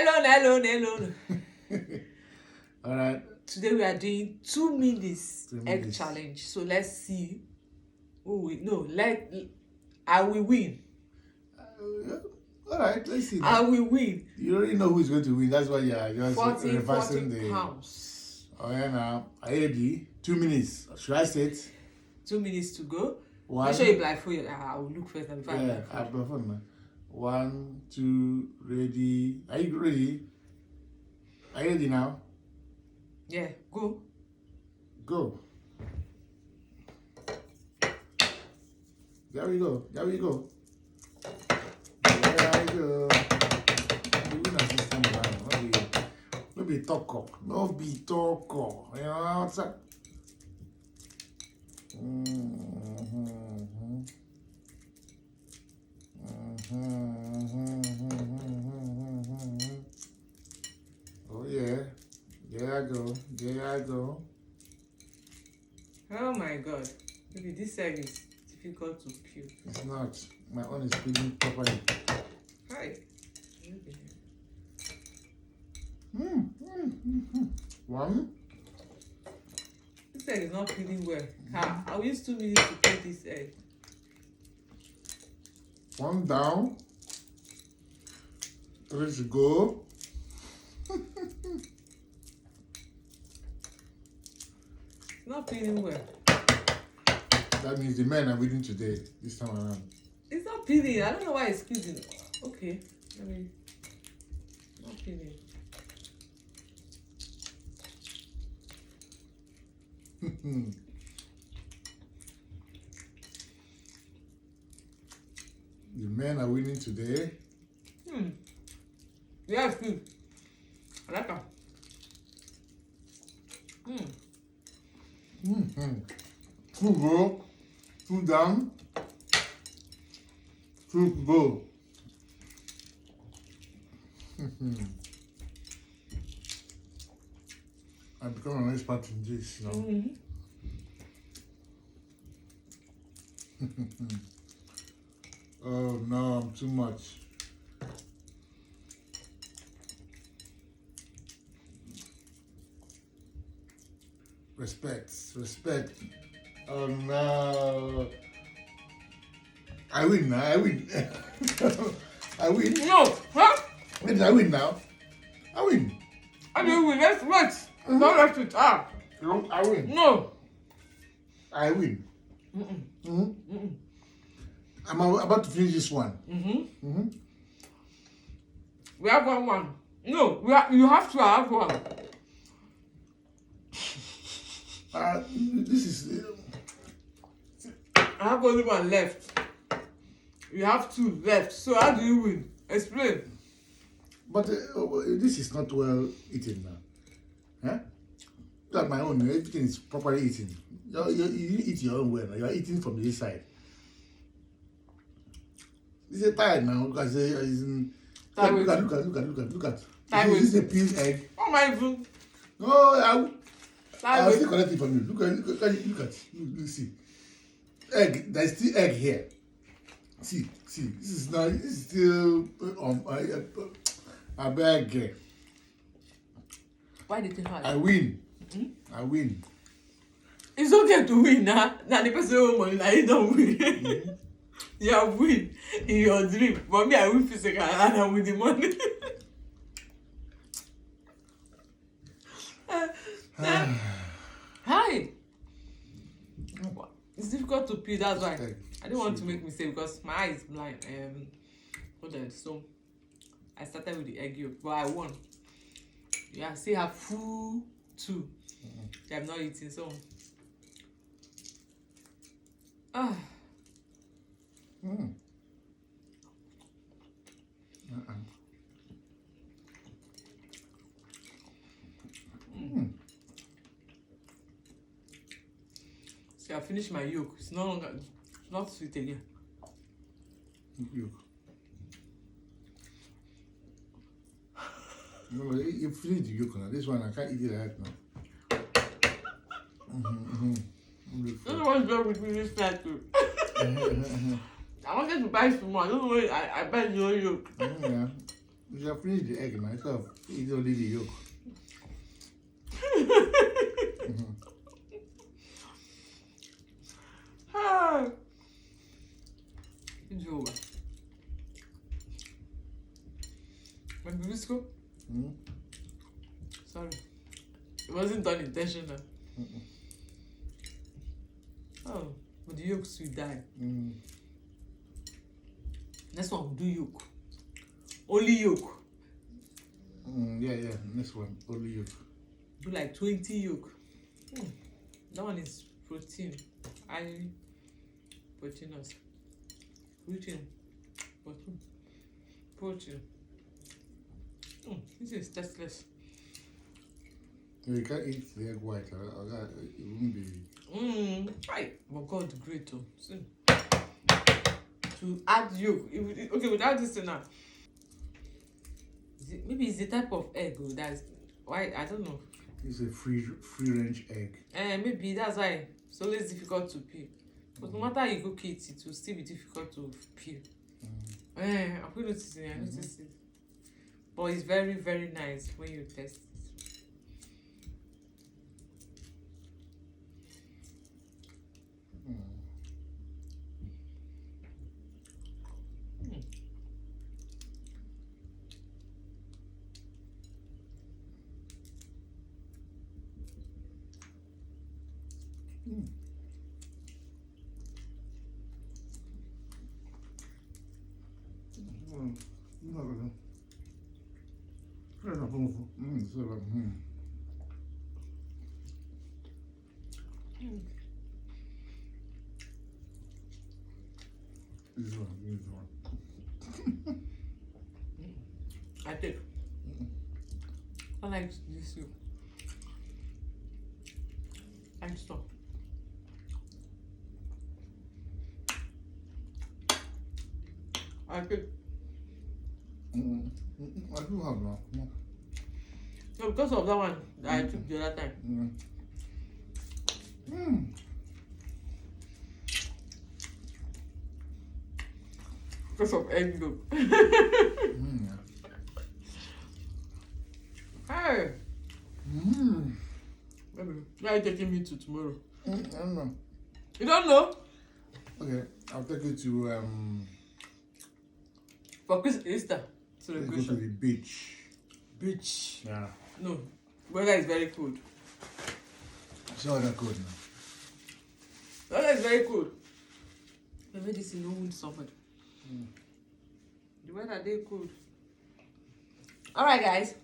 Hello. All right. Today we are doing 2 minutes 2 egg minutes. challenge. So let's see who will I will win. All right, let's see. I will win. You already know who's going to win. That's why you are just 40 reversing the. pounds. Oh yeah, now are you ready? 2 minutes. Should I say it? 2 minutes to go. One. Make sure you blindfold. I will look first before I Yeah, blindfold. blindfold, man. 1, 2, ready. Are you ready? Are you ready now? Yeah, go. Go. There we go. There we go. There we go. The winner system around. No be talk. No be talk. You know what's that? Oh yeah. There I go. There I go. Oh my god. Maybe this egg is difficult to peel. It's not. My own is peeling properly. Hi. One. This egg is not peeling well. I will use 2 minutes to peel this egg. One down. Ready to go. It's not peeling well. That means the men are winning today, this time around. It's not peeling. I don't know why it's squeezing. Okay. Not peeling. The men are winning today. Yeah, it's good. I like that. Two go, two down, two go. I become an expert in this now. Oh no, I'm too much. Respect. Oh no. I win now, I win. I win. No! Huh? Wait, I win now. I win. How do you win? Let's wait. Don't let it up. No, I win. No. I win. I'm about to finish this one. We have one. No, you have to have one. This is. I have only one left. You have 2 left. So how do you win? Explain. But this is not well eaten now. Huh? Look at my own. Everything is properly eaten. You eat your own well. You are eating from the inside. This is tired now because look at. This is a peeled egg. Oh my god. No, I'll still collect it from you. Look at. Look, see. Egg. There's still egg here. See. This is still a bag. Why did you have I win. I win. It's okay to win now. Now the person who won, now you don't win. You have win in your dream. For me, I win physical and I win the money. Hi. It's difficult to peel, that's why. I didn't want to make mistake because my eye is blind. Hold on. So I started with the egg yolk, but I won. Yeah, see, I have full 2. I'm not eating, so. See, I finished my yolk. It's not sweet again. Yolk. No, you finished the yolk now. This one I can't eat it right now. What's wrong with me this time too? I wanted to buy some more. I don't know why I buy no yolk. Yeah. You should have finished the egg, man. Instead of eating only the yolk. Ah. Joe. My biscuit. Sorry. It wasn't done intentional. Oh, but the yolks will die. Next one, we'll do yolk. Only yolk. Yeah. Next one, only yolk. Do like 20 yolk. That one is protein. Highly proteinous. Protein. Protein. This is tasteless. You can't eat the egg white. It won't be. Right. But God, great too. See. To add yolk. Okay, without this thing now. Maybe it's the type of egg that's why I don't know. It's a free range egg. Maybe that's why it's always difficult to peel. But no matter how you cook it, it will still be difficult to peel. I'm going to notice it. I notice it. But it's very, very nice when you test it. This one. I take. I like this soup. And stuff. I take. I do have now. No, because of that one that I took the other time. Because of egg yolk. Hey. Baby, where are you taking me to tomorrow? I don't know. You don't know? Okay, I'll take you to For Easter go to celebration. the beach. Beach. Yeah. No, weather is very cold. It's all that good now. Weather is very cold. The medicine no wound somebody. The weather they cold. Alright guys.